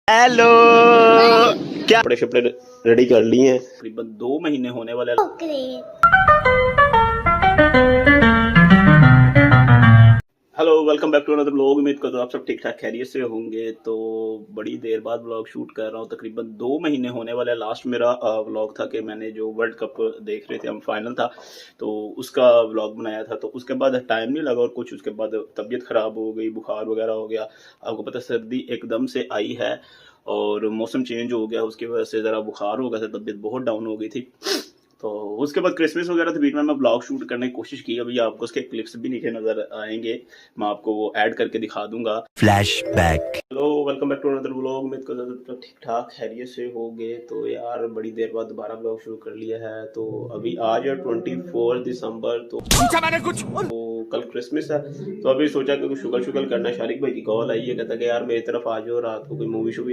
Hello क्या कपड़े शपड़े ready कर लिए हैं, तकरीबन 2 महीने होने वाले। Hello welcome back to another vlog. उम्मीद करता हूँ आप सब ठीक ठाक खैरियत से होंगे। तो बड़ी देर बाद व्लॉग शूट कर रहा हूँ, तकरीबन 2 महीने होने वाले। लास्ट मेरा व्लॉग था कि मैंने जो वर्ल्ड कप देख रहे थे हम, फाइनल था तो उसका व्लॉग बनाया था। तो उसके बाद टाइम नहीं लगा और कुछ उसके बाद तबीयत ख़राब हो गई, बुखार वगैरह हो गया। आपको पता सर्दी एकदम से आई है और मौसम चेंज हो गया, उसकी वजह से ज़रा बुखार हो गया था, तबीयत बहुत डाउन हो गई थी। तो उसके बाद क्रिसमस वगैरह थे, बीच में मैं ब्लॉग शूट करने की कोशिश की। अभी आपको उसके क्लिप्स भी नीचे नजर आएंगे, मैं आपको वो ऐड करके दिखा दूंगा। Flashback. Hello welcome back to another vlog. उम्मीद करता हूं सब ठीक ठाक खैरियत से होंगे। तो यार बड़ी देर बाद दोबारा ब्लॉग शुरू कर लिया है। तो अभी आज है 24 दिसंबर, तो मैंने कुछ तो कल क्रिसमस है। तो अभी सोचा कि कुछ शुगल शुगल करना है। शारिक भाई की कॉल आई है, कहता कि यार मेरी तरफ आ जाओ, रात को कोई मूवी शूवी